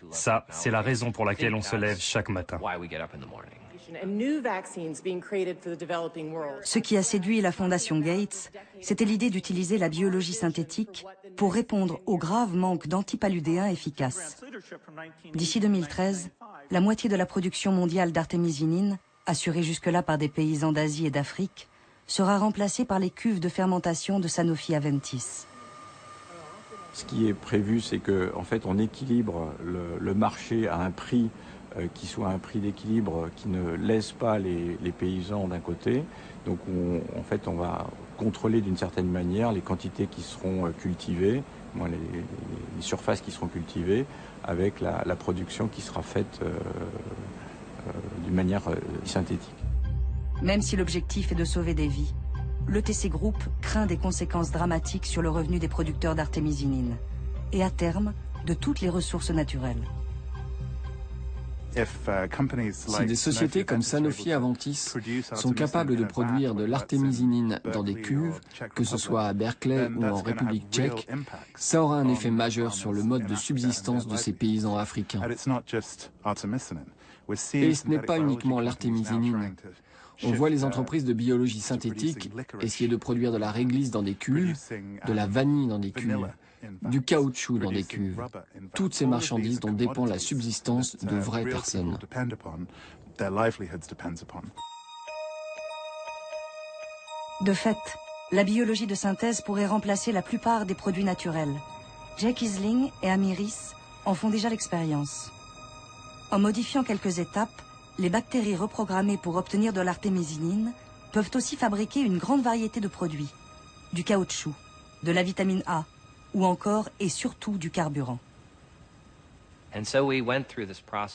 ça, c'est la raison pour laquelle on se lève chaque matin. Ce qui a séduit la Fondation Gates, c'était l'idée d'utiliser la biologie synthétique pour répondre au grave manque d'antipaludéens efficaces. D'ici 2013, la moitié de la production mondiale d'artémisinine, assurée jusque-là par des paysans d'Asie et d'Afrique, sera remplacée par les cuves de fermentation de Sanofi Aventis. Ce qui est prévu, c'est qu'en fait, on équilibre le marché à un prix qui soit un prix d'équilibre qui ne laisse pas les paysans d'un côté. Donc, en fait, on va contrôler d'une certaine manière les quantités qui seront cultivées, les surfaces qui seront cultivées, avec la production qui sera faite d'une manière synthétique. Même si l'objectif est de sauver des vies, l'ETC Group craint des conséquences dramatiques sur le revenu des producteurs d'artémisinine et à terme de toutes les ressources naturelles. Si des sociétés comme Sanofi Aventis sont capables de produire de l'artémisinine dans des cuves, que ce soit à Berkeley ou en République tchèque, ça aura un effet majeur sur le mode de subsistance de ces paysans africains. Et ce n'est pas uniquement l'artémisinine. On voit les entreprises de biologie synthétique essayer de produire de la réglisse dans des cuves, de la vanille dans des cuves, du caoutchouc dans des cuves, toutes ces marchandises dont dépend la subsistance de vraies personnes. De fait, la biologie de synthèse pourrait remplacer la plupart des produits naturels. Jay Kissling et Amiris en font déjà l'expérience. En modifiant quelques étapes, les bactéries reprogrammées pour obtenir de l'artémisinine peuvent aussi fabriquer une grande variété de produits, du caoutchouc, de la vitamine A, ou encore et surtout du carburant.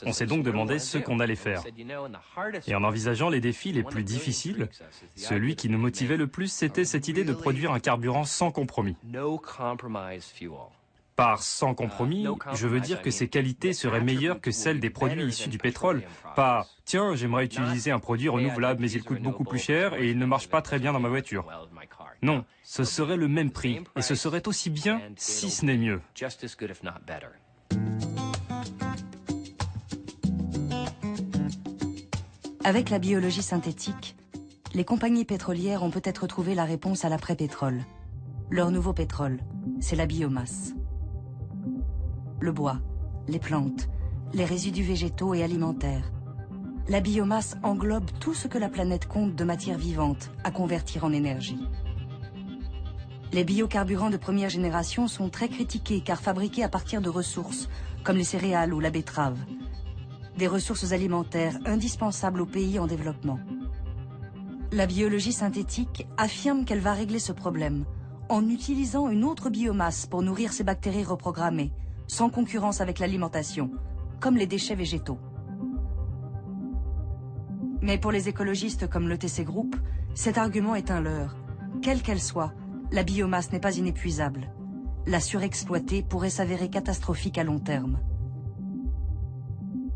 On s'est donc demandé ce qu'on allait faire. Et en envisageant les défis les plus difficiles, celui qui nous motivait le plus, c'était cette idée de produire un carburant sans compromis. Par sans compromis, je veux dire que ses qualités seraient meilleures que celles des produits issus du pétrole. Pas « tiens, j'aimerais utiliser un produit renouvelable, mais il coûte beaucoup plus cher et il ne marche pas très bien dans ma voiture ». Non, ce serait le même prix et ce serait aussi bien, si ce n'est mieux. Avec la biologie synthétique, les compagnies pétrolières ont peut-être trouvé la réponse à l'après-pétrole. Leur nouveau pétrole, c'est la biomasse. Le bois, les plantes, les résidus végétaux et alimentaires. La biomasse englobe tout ce que la planète compte de matière vivante à convertir en énergie. Les biocarburants de première génération sont très critiqués car fabriqués à partir de ressources, comme les céréales ou la betterave. Des ressources alimentaires indispensables aux pays en développement. La biologie synthétique affirme qu'elle va régler ce problème en utilisant une autre biomasse pour nourrir ces bactéries reprogrammées, sans concurrence avec l'alimentation, comme les déchets végétaux. Mais pour les écologistes comme l'ETC Group, cet argument est un leurre. Quelle qu'elle soit, la biomasse n'est pas inépuisable. La surexploiter pourrait s'avérer catastrophique à long terme.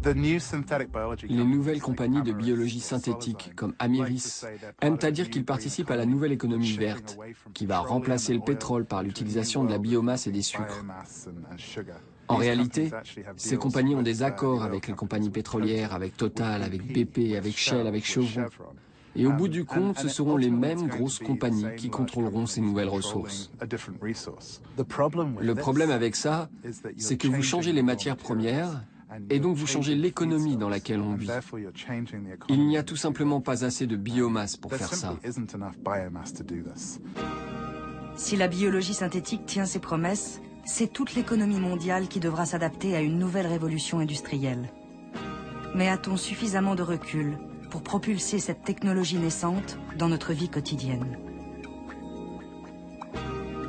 Les nouvelles compagnies de biologie synthétique, comme Amyris, aiment à dire qu'ils participent à la nouvelle économie verte, qui va remplacer le pétrole par l'utilisation de la biomasse et des sucres. En réalité, ces compagnies ont des accords avec les compagnies pétrolières, avec Total, avec BP, avec Shell, avec Chevron. Et au bout du compte, ce seront les mêmes grosses compagnies qui contrôleront ces nouvelles ressources. Le problème avec ça, c'est que vous changez les matières premières, et donc vous changez l'économie dans laquelle on vit. Il n'y a tout simplement pas assez de biomasse pour faire ça. Si la biologie synthétique tient ses promesses, c'est toute l'économie mondiale qui devra s'adapter à une nouvelle révolution industrielle. Mais a-t-on suffisamment de recul pour propulser cette technologie naissante dans notre vie quotidienne?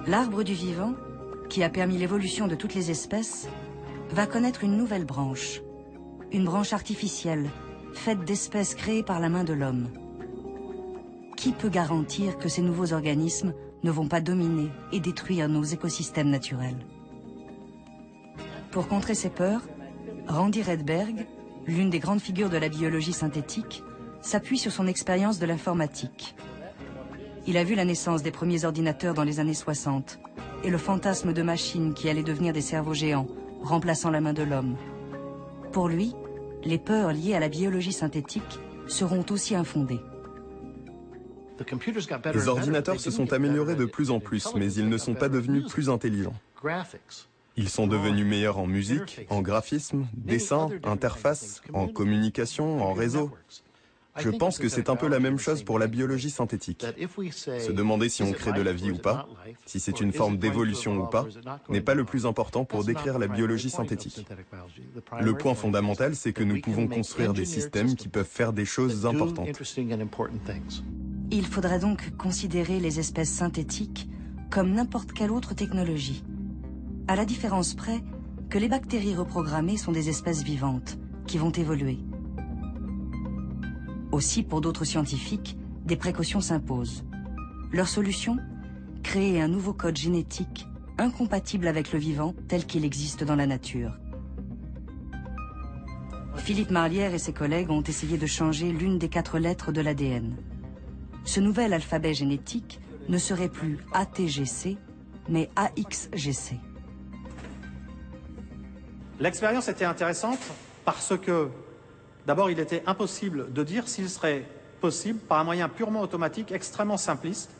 L'arbre du vivant, qui a permis l'évolution de toutes les espèces, va connaître une nouvelle branche. Une branche artificielle, faite d'espèces créées par la main de l'homme. Qui peut garantir que ces nouveaux organismes ne vont pas dominer et détruire nos écosystèmes naturels? Pour contrer ces peurs, Randy Redberg, l'une des grandes figures de la biologie synthétique, s'appuie sur son expérience de l'informatique. Il a vu la naissance des premiers ordinateurs dans les années 60 et le fantasme de machines qui allaient devenir des cerveaux géants, remplaçant la main de l'homme. Pour lui, les peurs liées à la biologie synthétique seront aussi infondées. Les ordinateurs se sont améliorés de plus en plus, mais ils ne sont pas devenus plus intelligents. Ils sont devenus meilleurs en musique, en graphisme, dessin, interface, en communication, en réseau. Je pense que c'est un peu la même chose pour la biologie synthétique. Se demander si on crée de la vie ou pas, si c'est une forme d'évolution ou pas, n'est pas le plus important pour décrire la biologie synthétique. Le point fondamental, c'est que nous pouvons construire des systèmes qui peuvent faire des choses importantes. Il faudra donc considérer les espèces synthétiques comme n'importe quelle autre technologie, à la différence près que les bactéries reprogrammées sont des espèces vivantes qui vont évoluer. Aussi, pour d'autres scientifiques, des précautions s'imposent. Leur solution ? Créer un nouveau code génétique incompatible avec le vivant tel qu'il existe dans la nature. Philippe Marlière et ses collègues ont essayé de changer l'une des 4 lettres de l'ADN. Ce nouvel alphabet génétique ne serait plus ATGC, mais AXGC. L'expérience était intéressante parce que d'abord, il était impossible de dire s'il serait possible, par un moyen purement automatique, extrêmement simpliste,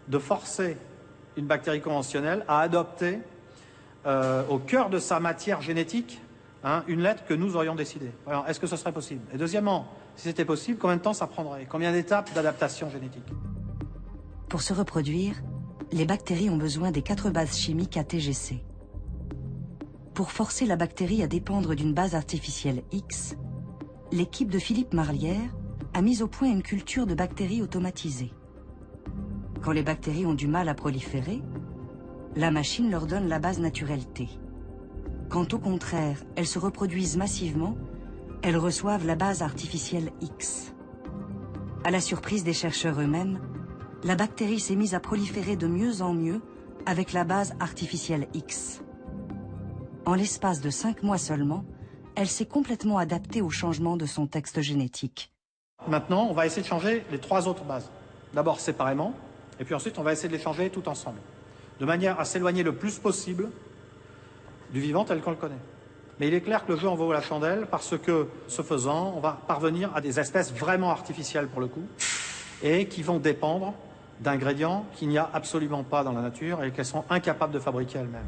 de forcer une bactérie conventionnelle à adopter au cœur de sa matière génétique une lettre que nous aurions décidée. Alors, est-ce que ce serait possible? Et deuxièmement, si c'était possible, combien de temps ça prendrait? Combien d'étapes d'adaptation génétique? Pour se reproduire, les bactéries ont besoin des 4 bases chimiques ATGC. Pour forcer la bactérie à dépendre d'une base artificielle X, l'équipe de Philippe Marlière a mis au point une culture de bactéries automatisée. Quand les bactéries ont du mal à proliférer, la machine leur donne la base naturelle T. Quand au contraire, elles se reproduisent massivement, elles reçoivent la base artificielle X. À la surprise des chercheurs eux-mêmes, la bactérie s'est mise à proliférer de mieux en mieux avec la base artificielle X. En l'espace de 5 mois seulement, elle s'est complètement adaptée au changement de son texte génétique. Maintenant, on va essayer de changer les 3 autres bases. D'abord séparément, et puis ensuite on va essayer de les changer tout ensemble, de manière à s'éloigner le plus possible du vivant tel qu'on le connaît. Mais il est clair que le jeu en vaut la chandelle parce que, ce faisant, on va parvenir à des espèces vraiment artificielles pour le coup et qui vont dépendre d'ingrédients qu'il n'y a absolument pas dans la nature et qu'elles sont incapables de fabriquer elles-mêmes.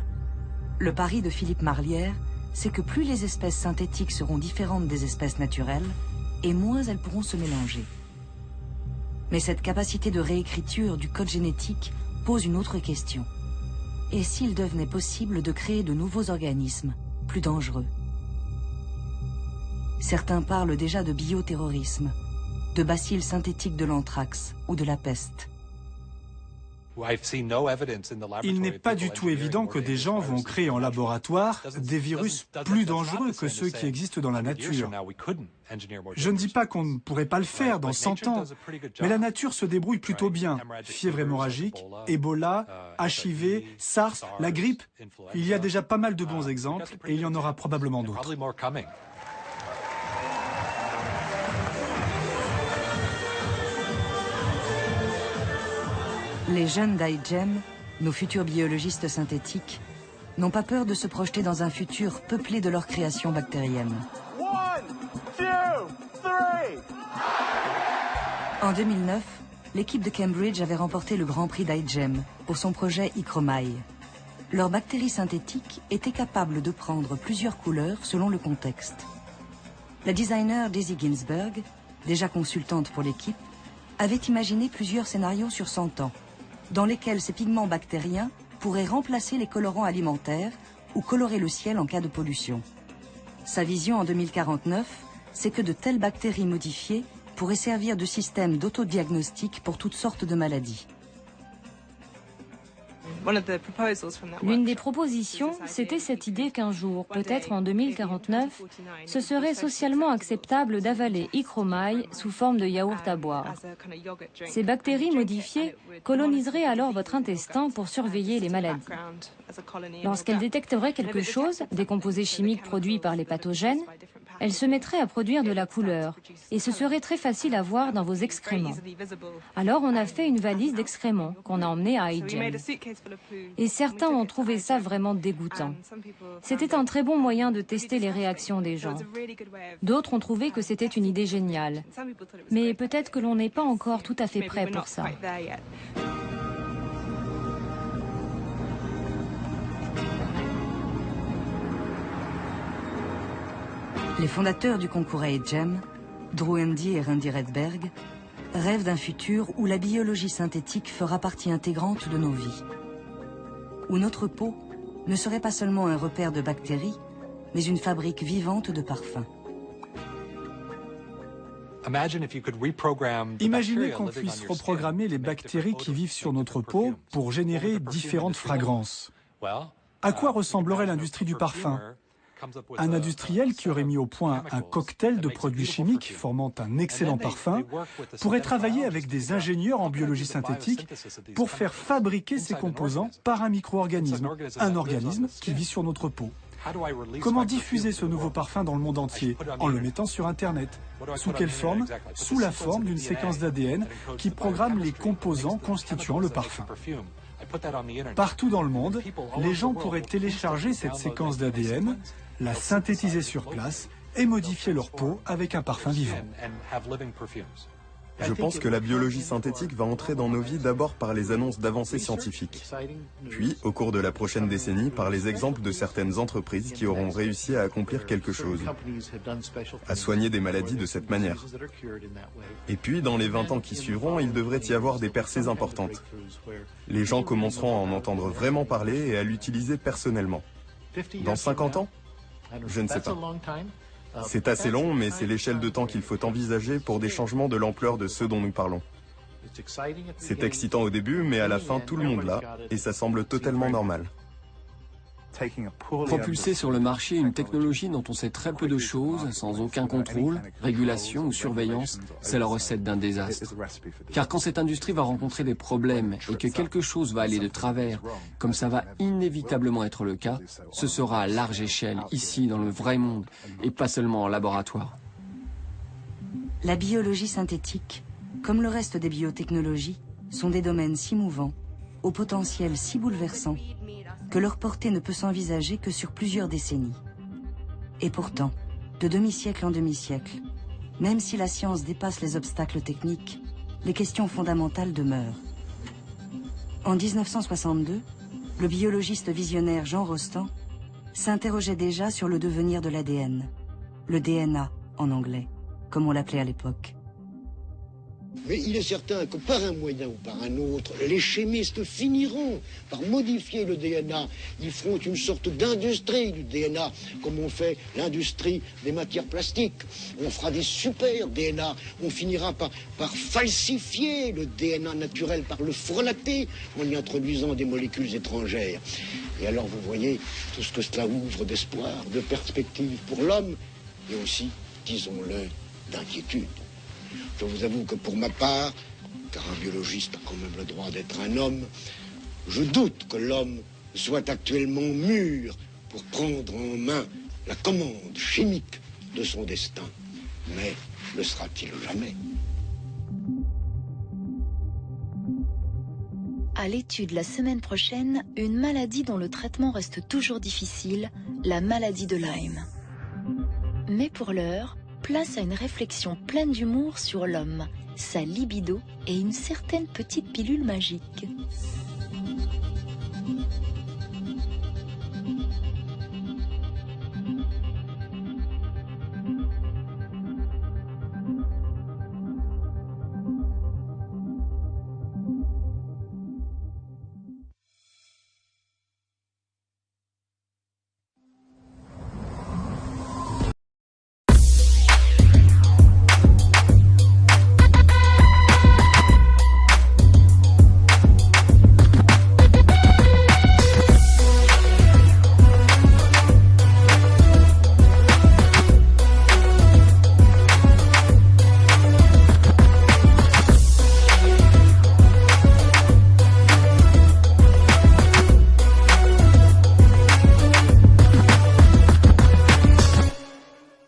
Le pari de Philippe Marlière, c'est que plus les espèces synthétiques seront différentes des espèces naturelles, et moins elles pourront se mélanger. Mais cette capacité de réécriture du code génétique pose une autre question. Et s'il devenait possible de créer de nouveaux organismes, plus dangereux? Certains parlent déjà de bioterrorisme, de bacilles synthétiques de l'anthrax ou de la peste. Il n'est pas du tout évident que des gens vont créer en laboratoire des virus plus dangereux que ceux qui existent dans la nature. Je ne dis pas qu'on ne pourrait pas le faire dans 100 ans, mais la nature se débrouille plutôt bien. Fièvre hémorragique, Ebola, HIV, SARS, la grippe. Il y a déjà pas mal de bons exemples et il y en aura probablement d'autres. Les jeunes d'iGEM, nos futurs biologistes synthétiques, n'ont pas peur de se projeter dans un futur peuplé de leur création bactérienne. 1, 2, 3. En 2009, l'équipe de Cambridge avait remporté le Grand Prix d'iGEM pour son projet Ichromai. Leurs bactéries synthétiques étaient capables de prendre plusieurs couleurs selon le contexte. La designer Daisy Ginsberg, déjà consultante pour l'équipe, avait imaginé plusieurs scénarios sur 100 ans, dans lesquels ces pigments bactériens pourraient remplacer les colorants alimentaires ou colorer le ciel en cas de pollution. Sa vision en 2049, c'est que de telles bactéries modifiées pourraient servir de système d'autodiagnostic pour toutes sortes de maladies. L'une des propositions, c'était cette idée qu'un jour, peut-être en 2049, ce serait socialement acceptable d'avaler Ichromai sous forme de yaourt à boire. Ces bactéries modifiées coloniseraient alors votre intestin pour surveiller les maladies. Lorsqu'elles détecteraient quelque chose, des composés chimiques produits par les pathogènes, elles se mettraient à produire de la couleur et ce serait très facile à voir dans vos excréments. Alors on a fait une valise d'excréments qu'on a emmenée à iGEM. Et certains ont trouvé ça vraiment dégoûtant. C'était un très bon moyen de tester les réactions des gens. D'autres ont trouvé que c'était une idée géniale. Mais peut-être que l'on n'est pas encore tout à fait prêt pour ça. Les fondateurs du concours iGEM, Drew Handy et Randy Redberg, rêvent d'un futur où la biologie synthétique fera partie intégrante de nos vies. Où notre peau ne serait pas seulement un repère de bactéries, mais une fabrique vivante de parfums. Imaginez qu'on puisse reprogrammer les bactéries qui vivent sur notre peau pour générer différentes fragrances. À quoi ressemblerait l'industrie du parfum ? Un industriel qui aurait mis au point un cocktail de produits chimiques formant un excellent parfum pourrait travailler avec des ingénieurs en biologie synthétique pour faire fabriquer ces composants par un micro-organisme, un organisme qui vit sur notre peau. Comment diffuser ce nouveau parfum dans le monde entier? En le mettant sur Internet. Sous quelle forme? Sous la forme d'une séquence d'ADN qui programme les composants constituant le parfum. Partout dans le monde, les gens pourraient télécharger cette séquence d'ADN, la synthétiser sur place et modifier leur peau avec un parfum vivant. Je pense que la biologie synthétique va entrer dans nos vies d'abord par les annonces d'avancées scientifiques, puis, au cours de la prochaine décennie, par les exemples de certaines entreprises qui auront réussi à accomplir quelque chose, à soigner des maladies de cette manière. Et puis, dans les 20 ans qui suivront, il devrait y avoir des percées importantes. Les gens commenceront à en entendre vraiment parler et à l'utiliser personnellement. Dans 50 ans? Je ne sais pas. C'est assez long, mais c'est l'échelle de temps qu'il faut envisager pour des changements de l'ampleur de ceux dont nous parlons. C'est excitant au début, mais à la fin, tout le monde l'a, et ça semble totalement normal. Propulser sur le marché une technologie dont on sait très peu de choses, sans aucun contrôle, régulation ou surveillance, c'est la recette d'un désastre. Car quand cette industrie va rencontrer des problèmes et que quelque chose va aller de travers, comme ça va inévitablement être le cas, ce sera à large échelle, ici, dans le vrai monde, et pas seulement en laboratoire. La biologie synthétique, comme le reste des biotechnologies, sont des domaines si mouvants, au potentiel si bouleversant, que leur portée ne peut s'envisager que sur plusieurs décennies. Et pourtant, de demi-siècle en demi-siècle, même si la science dépasse les obstacles techniques, les questions fondamentales demeurent. En 1962, le biologiste visionnaire Jean Rostand s'interrogeait déjà sur le devenir de l'ADN, le DNA en anglais, comme on l'appelait à l'époque. Mais il est certain que par un moyen ou par un autre, les chimistes finiront par modifier le DNA. Ils feront une sorte d'industrie du DNA, comme on fait l'industrie des matières plastiques. On fera des super DNA. On finira par falsifier le DNA naturel, par le frelater en y introduisant des molécules étrangères. Et alors vous voyez tout ce que cela ouvre d'espoir, de perspectives pour l'homme, et aussi, disons-le, d'inquiétude. Je vous avoue que pour ma part, car un biologiste a quand même le droit d'être un homme, je doute que l'homme soit actuellement mûr pour prendre en main la commande chimique de son destin. Mais le sera-t-il jamais? À l'étude la semaine prochaine, une maladie dont le traitement reste toujours difficile, la maladie de Lyme. Mais pour l'heure, place à une réflexion pleine d'humour sur l'homme, sa libido et une certaine petite pilule magique.